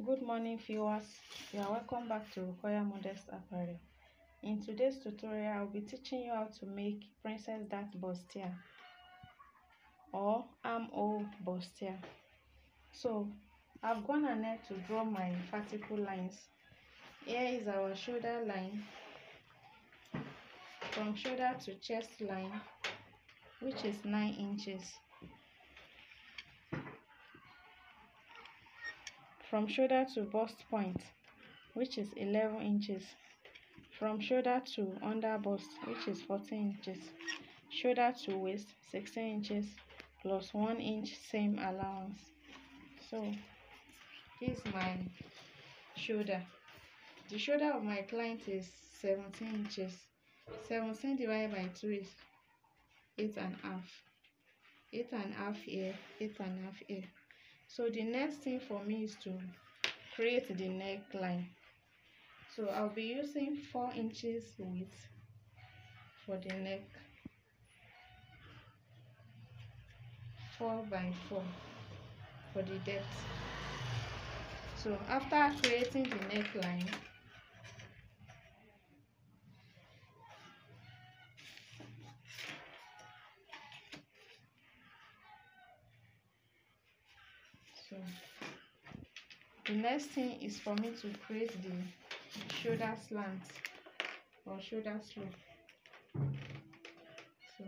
Good morning, viewers. You are welcome back to Royal Modest Apparel. In today's tutorial, I'll be teaching you how to make Princess Dart Bustier or armhole bustier. So, I've gone ahead to draw my vertical lines. Here is our shoulder line, from shoulder to chest line, which is 9 inches. From shoulder to bust point, which is 11 inches. From shoulder to under bust, which is 14 inches. Shoulder to waist, 16 inches plus 1 inch seam allowance. So this is my shoulder. The shoulder of my client is 17 inches. 17 divided by 2 is 8.5. 8.5 here, 8.5 here. So the next thing for me is to create the neckline. So I'll be using 4 inches width for the neck, 4 by 4 for the depth. So after creating the neckline, so the next thing is for me to create the shoulder slant or shoulder slope. So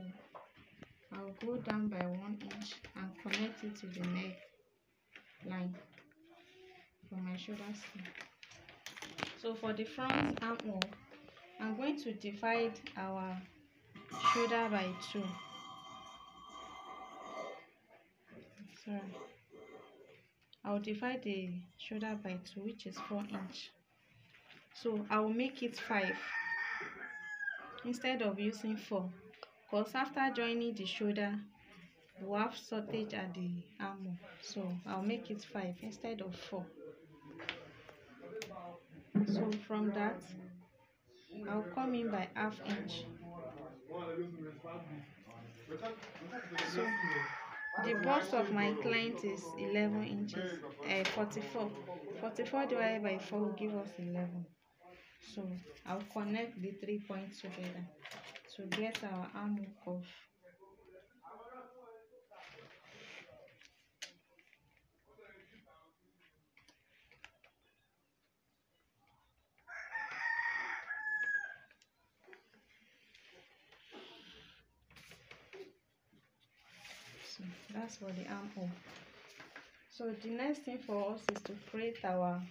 I'll go down by 1 inch and connect it to the neck line for my shoulder slope. So for the front armhole, I'm going to divide our shoulder by 2. Sorry. I'll divide the shoulder by 2, which is 4 inch. So I will make it 5 instead of using 4, because after joining the shoulder we have shortage at the armhole. So I'll make it 5 instead of 4. So from that, I'll come in by ½ inch. So the bust of my client is 11 inches, 44. 44 divided by 4 will give us 11. So I'll connect the 3 points together to get our armhole curve. So that's for the armhole. So the next thing for us is to create our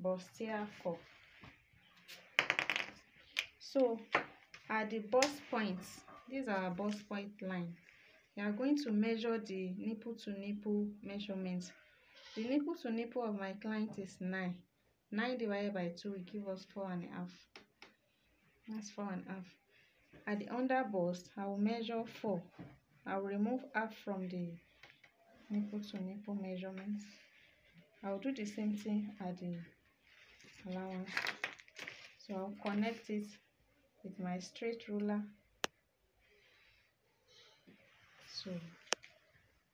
bustier curve. So at the bust points, these are our bust point line. We are going to measure the nipple to nipple measurements. The nipple to nipple of my client is 9. 9 divided by 2 will give us 4.5. That's 4.5. At the under bust, I will measure 4. I will remove half from the nipple to nipple measurements. I will do the same thing at the allowance. So I'll connect it with my straight ruler. So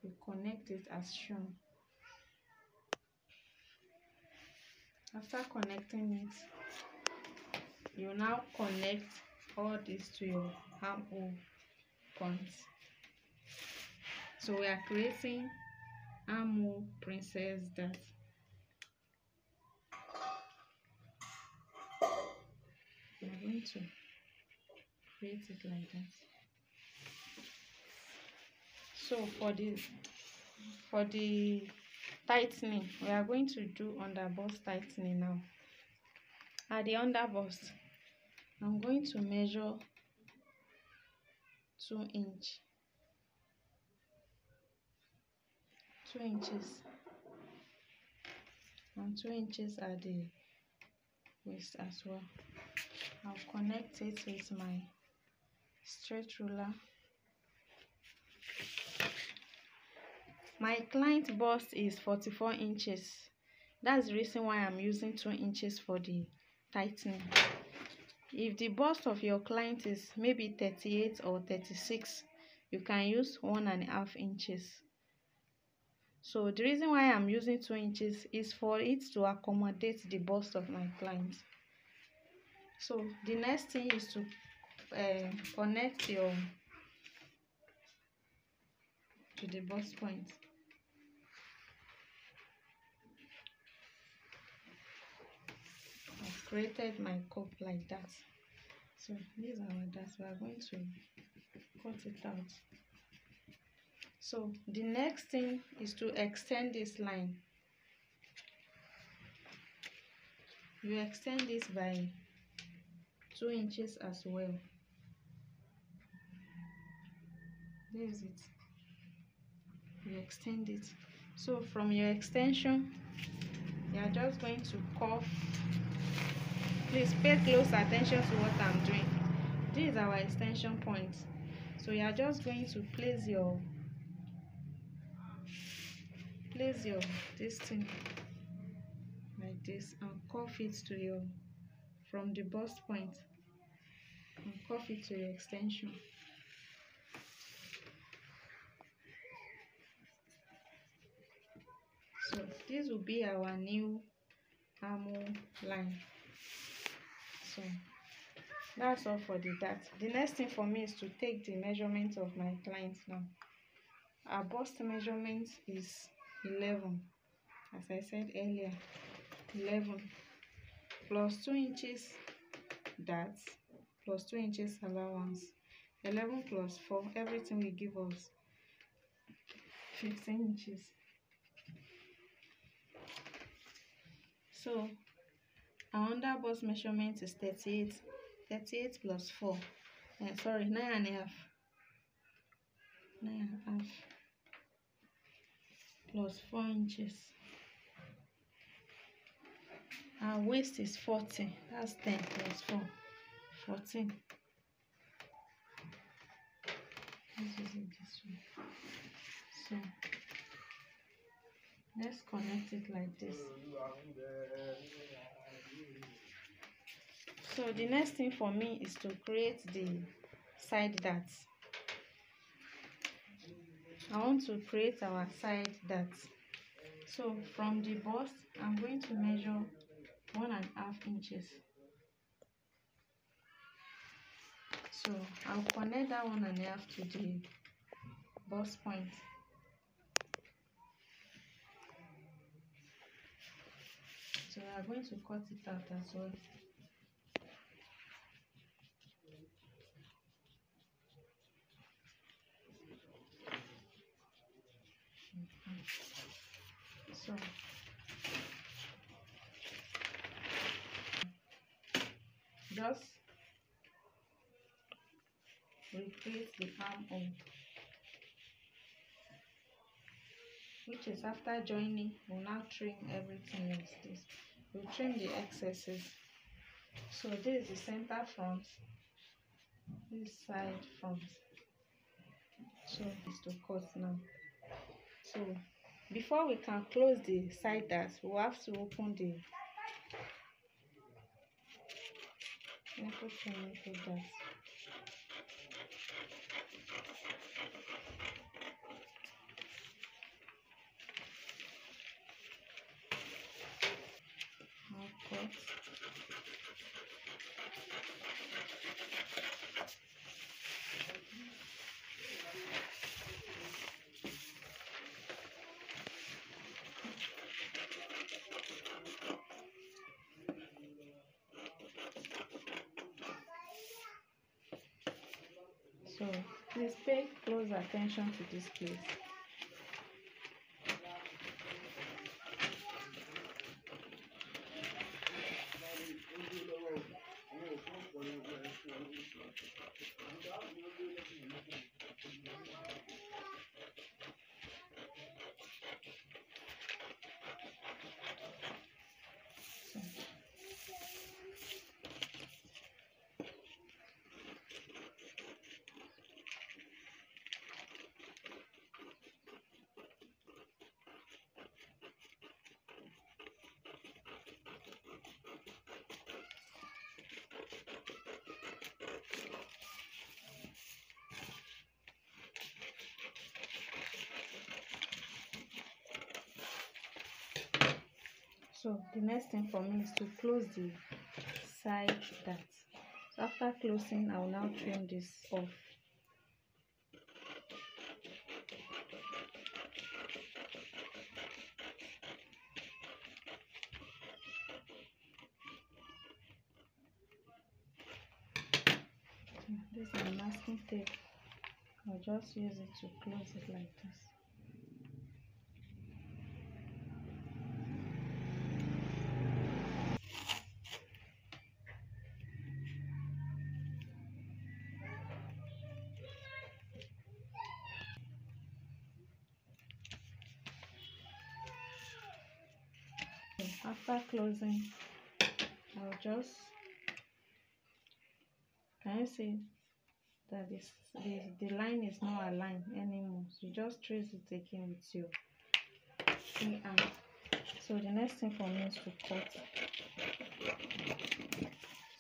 we connect it as shown. After connecting it, you now connect all this to your armhole points. So we are creating armhole Princess Dart. We are going to create it like that. So for the tightening, we are going to do under bust tightening now. At the under bust, I'm going to measure 2 inches. 2 inches and 2 inches at the waist as well. I'll connect it with my straight ruler. My client bust is 44 inches. That's the reason why I'm using 2 inches for the tightening. If the bust of your client is maybe 38 or 36, you can use 1.5 inches. So the reason why I'm using 2 inches is for it to accommodate the bust of my client. So the next thing is to connect your to the bust point. I've created my cup like that. So these are our darts. We are going to cut it out. So the next thing is to extend this line. You extend this by 2 inches as well. There's it. You extend it. So from your extension, you are just going to curve. Please pay close attention to what I'm doing. This is our extension point. So you are just going to place your this thing like this and curve it to your from the bust point and curve it to your extension. So this will be our new armhole line. So that's all for the dart. The next thing for me is to take the measurement of my client now. Our bust measurement is 11, as I said earlier. 11 plus 2 inches dart plus 2 inches allowance. 11 plus 4, everything will give us 15 inches. So our under bust measurement is 38. 38 plus 4, 9.5. 9.5 plus 4 inches. Our waist is 40. That's 10 plus 4, 14. Let's use it this way. So let's connect it like this. So the next thing for me is to create the side darts. I want to create our side darts. So from the bust, I'm going to measure 1.5 inches. So I'll connect that 1.5 to the bust point. So we are going to cut it out as well. So just replace the armhole, which is after joining, we'll now trim everything like this. We'll trim the excesses. So this is the center front, this side front. So it's to cut now. So before we can close the side darts, we'll have to open the dart. I'll cut. So please pay close attention to this place. So the next thing for me is to close the side dart. So after closing, I will now trim this off. This is my masking tape. I'll just use it to close it like this. After closing, I'll just, can you see that the line is not aligned anymore? So you just trace it again with your free hand. So the next thing for me is to cut.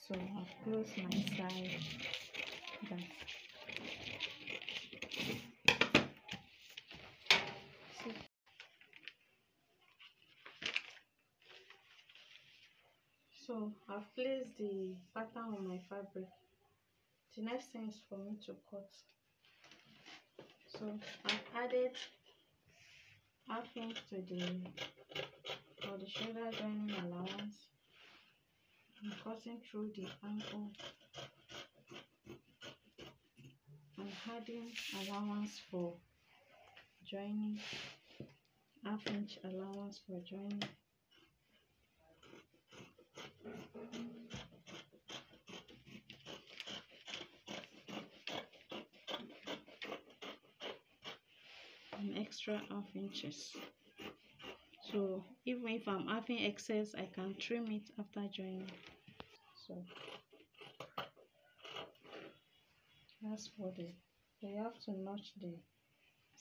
So I'll close my side dart. So I've placed the pattern on my fabric. The next thing is for me to cut. So I've added half inch to the shoulder joining allowance. I'm cutting through the ankle and adding allowance for joining, half inch allowance for joining. An extra half inches. So even if I'm having excess, I can trim it after joining. So that's for the, so you have to notch the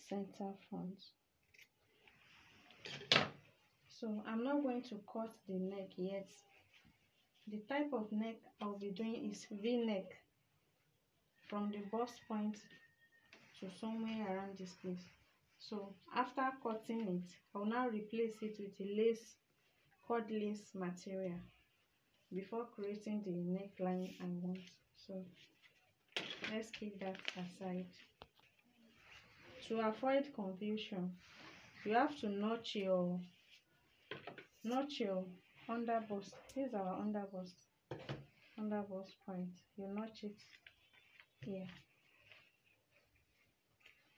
center front. So I'm not going to cut the neck yet. The type of neck I'll be doing is V-neck from the bust point to somewhere around this place. So after cutting it, I'll now replace it with a lace, cord lace material before creating the neckline I want. So let's keep that aside. To avoid confusion, you have to notch your underbust. This is our underbust point. You notch it here.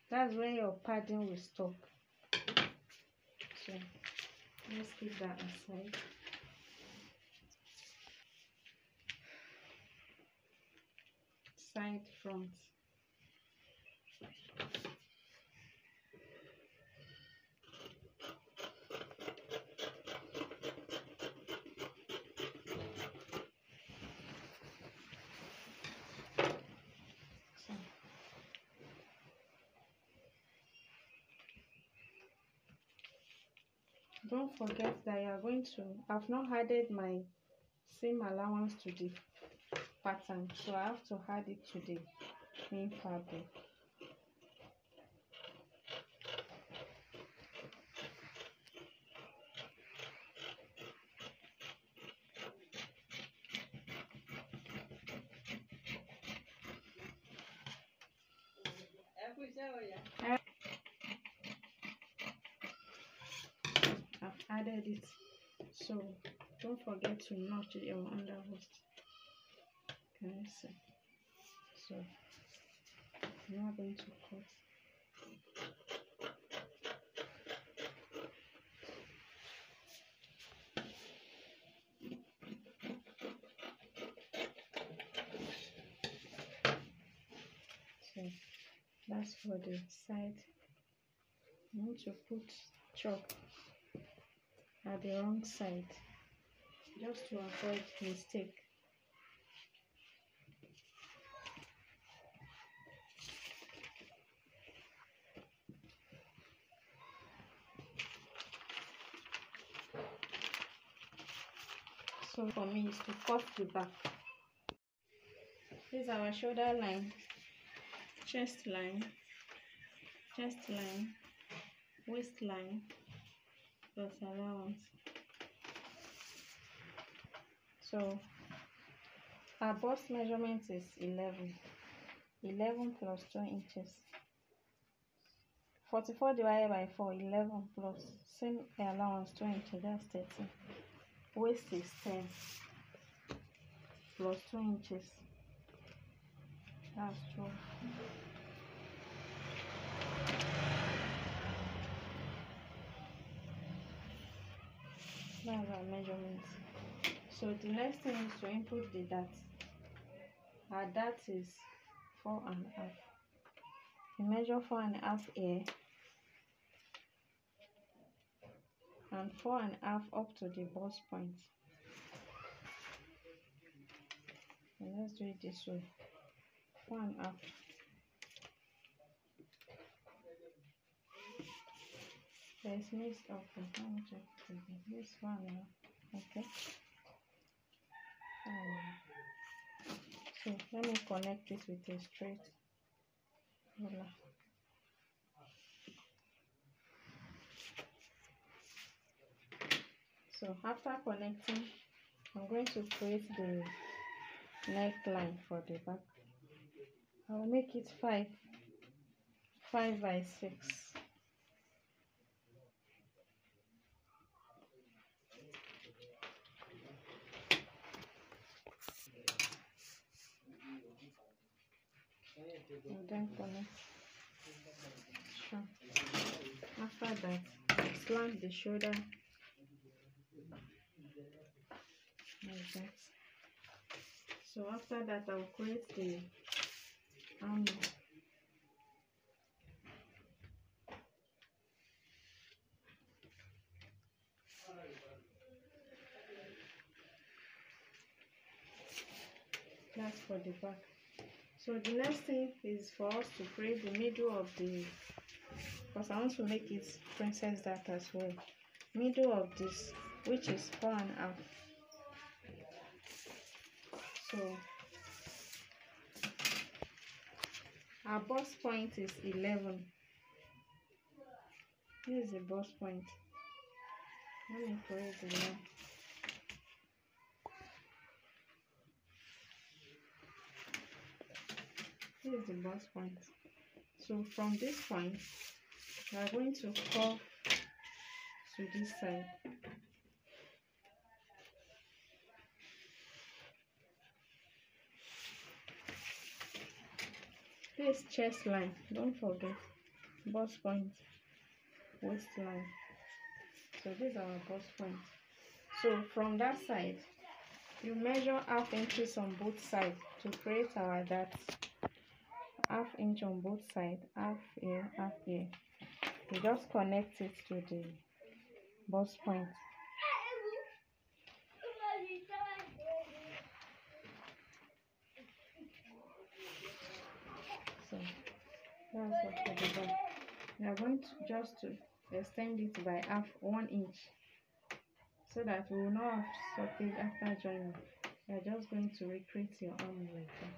That's where your padding will stop. So let's keep that aside. Side front. Don't forget that you are going to, I've not added my seam allowance to the pattern, so I have to add it to the main fabric. I've added it, so don't forget to notch your underbust. Can you see? So I'm not going to cut. So that's for the side. I need to put chalk at the wrong side just to avoid mistake. So for me is to cut the back. This is our shoulder line, chest line, waistline, plus allowance. So our bust measurement is 11. 11 plus 2 inches. 44 divided by 4, 11 plus same allowance 2 inches, that's 13. Waist is 10 plus 2 inches, that's 12. That's our measurement. So the next thing is to input the dart. Our dart is 4.5. We measure 4.5 here and 4.5 up to the bust point. And let's do it this way. 4.5. There's mixed up. Let me check it again. This 1.5. Okay. So let me connect it with a straight ruler. So after connecting, I'm going to create the neckline for the back. I will make it 5 by 6. And then connect. Sure. After that, slant the shoulder like that. So after that, I will create the armhole. That's for the back. So the next thing is for us to create the middle of the, because I want to make it princess dart as well. Middle of this, which is 4.5. So our bust point is 11. This is the bust point. Let me create the line. This is the bust point. So from this point, we are going to curve to this side. This chest line, don't forget, bust point, waistline. So these are our bust points. So from that side, you measure half inches on both sides to create our dart. Half inch on both sides, half here, half here. You just connect it to the bust point. So that's what for the back. We are going to just to extend it by 1 inch so that we will not have stoppage after joining. We are just going to recreate your arm like that.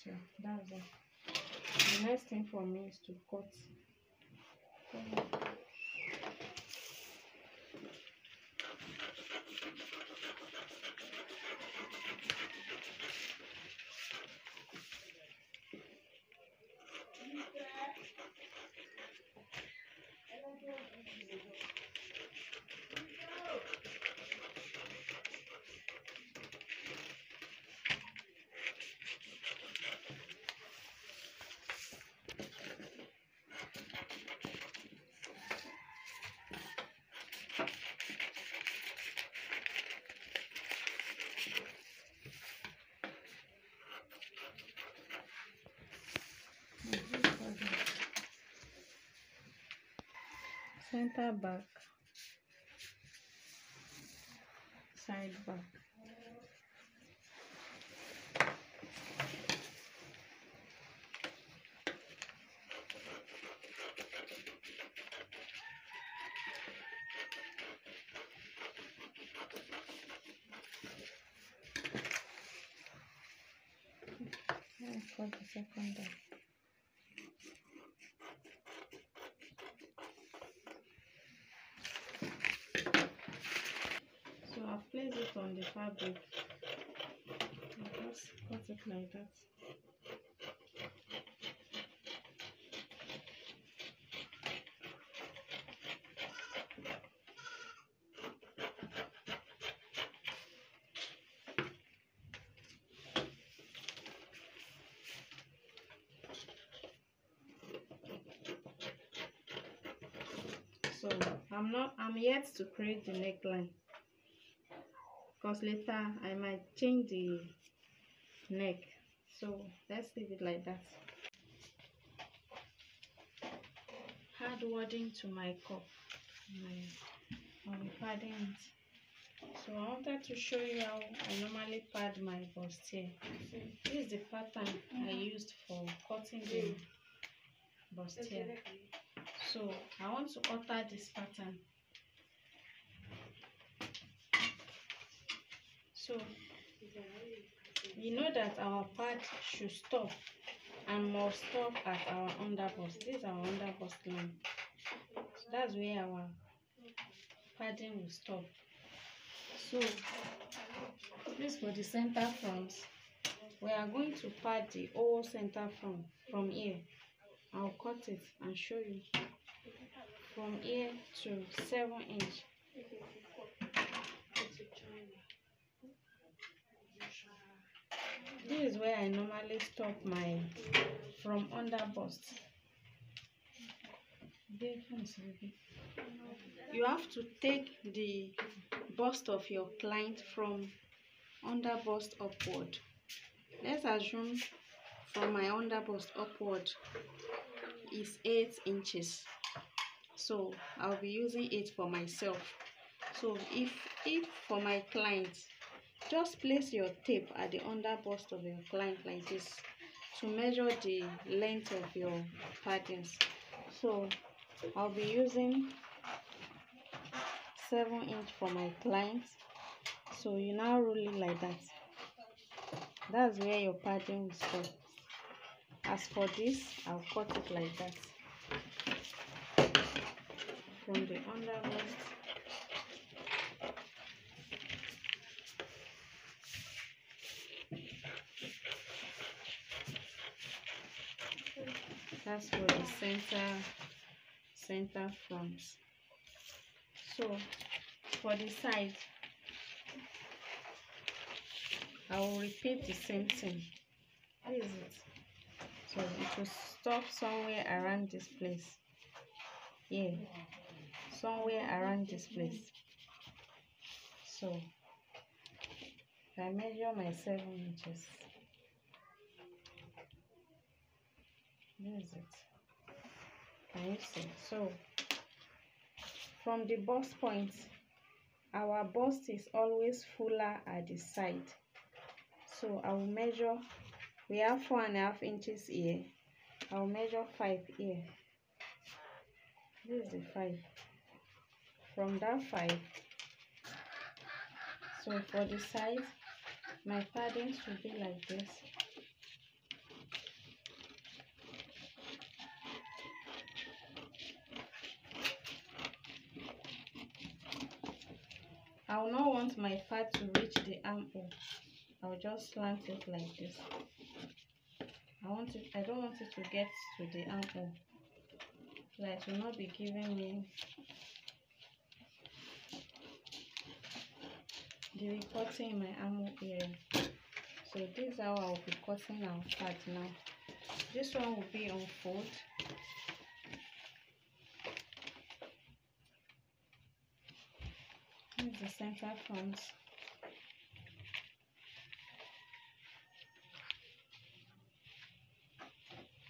So that's it. The next thing for me is to cut. Center back, side back. For the second dart. So I've place it on the fabric. Just cut it like that. So I'm yet to create the neckline, because later I might change the neck. So let's leave it like that. Add wording to my cup. I'll be padding it. So I wanted to show you how I normally pad my bustier. This is the pattern I used for cutting the bustier. So I want to alter this pattern. So you know that our pad should stop and must stop at our underbust. This is our underbust line. So that's where our padding will stop. So this for the center front. We are going to pad the whole center front from here. I'll cut it and show you from here to 7 inch. This is where I normally stop my from under bust. You have to take the bust of your client from under bust upward. Let's assume from my under bust upward is 8 inches. So I'll be using 8 for myself. So if for my client, just place your tape at the under bust of your client like this to measure the length of your paddings. So I'll be using 7 inch for my client. So you now roll it like that. That's where your padding will stop. As for this, I'll cut it like that. From the under bust that's for the center front. So for the side, I will repeat the same thing. This is it. So it will stop somewhere around this place. Here, somewhere around this place. So if I measure my 7 inches, this is it. Can you see? So from the bust point, our bust is always fuller at the side. So I will measure, we have 4.5 inches here. I will measure 5 here. This is the 5. From that 5, so for the side, my padding should be like this. I will not want my pad to reach the armhole. I will just slant it like this. I don't want it to get to the armhole. So it will not be giving me the cutting in my armhole area. So this is how I will be cutting our pad now. This one will be on fold. This is the center front.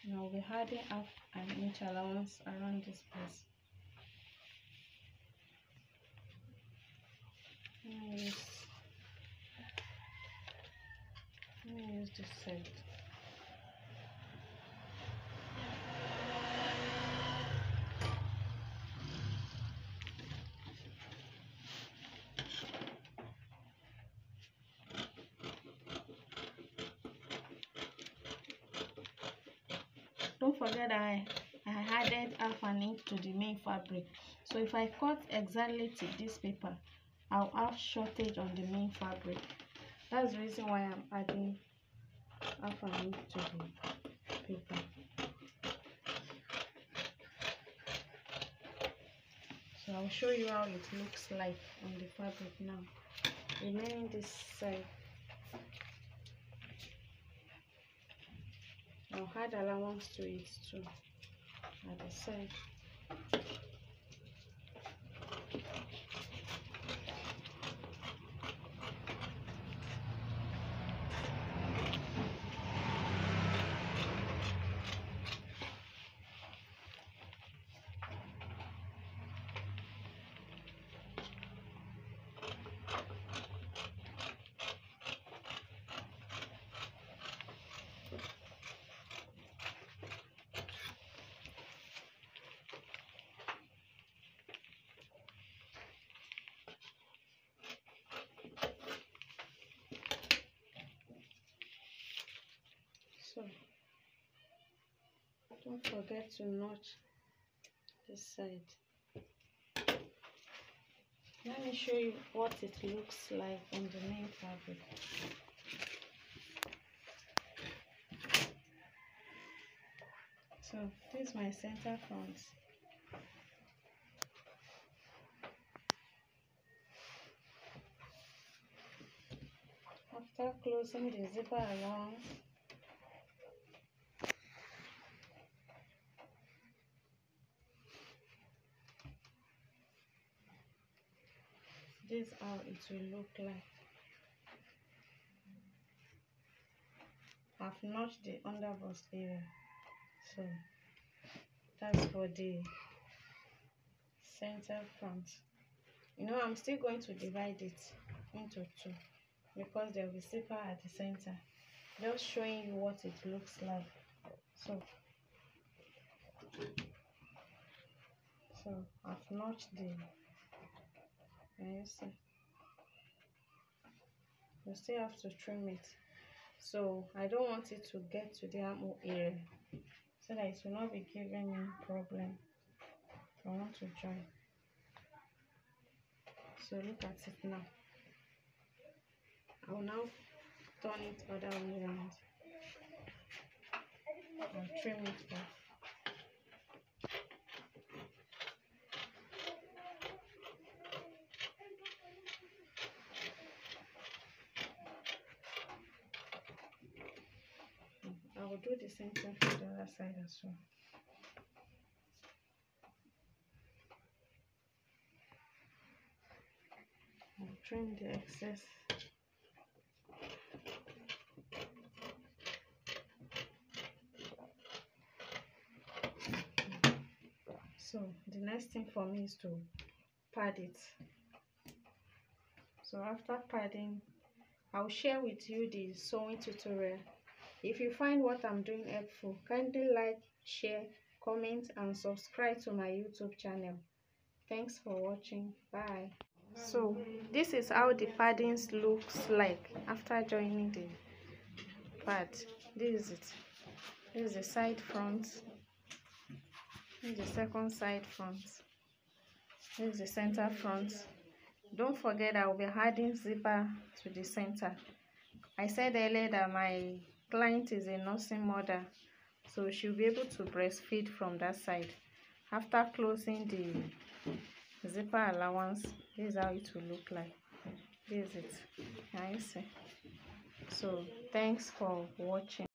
Now we'll be adding half an inch allowance around this place. Let me use this side. Don't forget that I added half an inch to the main fabric. So if I cut exactly to this paper, I'll have shortage on the main fabric. That's the reason why I'm adding half an inch to the paper. So I'll show you how it looks like on the fabric now. Remaining this side, I'll add allowance to it too at the side. So don't forget to notch this side. Let me show you what it looks like on the main fabric. So this is my center front. After closing the zipper allowance, this is how it will look like. I've notched the underbust area, so that's for the center front. You know, I'm still going to divide it into two because there will be zipper at the center. Just showing you what it looks like. So I've notched the, you see, you still have to trim it. So I don't want it to get to the armhole area, so that it will not be giving me problem. I want to join. So look at it now. I will now turn it other way around and trim it off. I will do the same thing for the other side as well. I'll trim the excess. So the next thing for me is to pad it. So after padding, I'll share with you the sewing tutorial. If you find what I'm doing helpful, kindly like, share, comment and subscribe to my YouTube channel. Thanks for watching. Bye. So this is how the paddings looks like after joining the pad. This is it. This is the side front. This is the second side front. This is the center front. Don't forget I will be adding zipper to the center. I said earlier that my client is a nursing mother, so she'll be able to breastfeed from that side. After closing the zipper allowance, this is how it will look like. This is it. Can you see? So thanks for watching.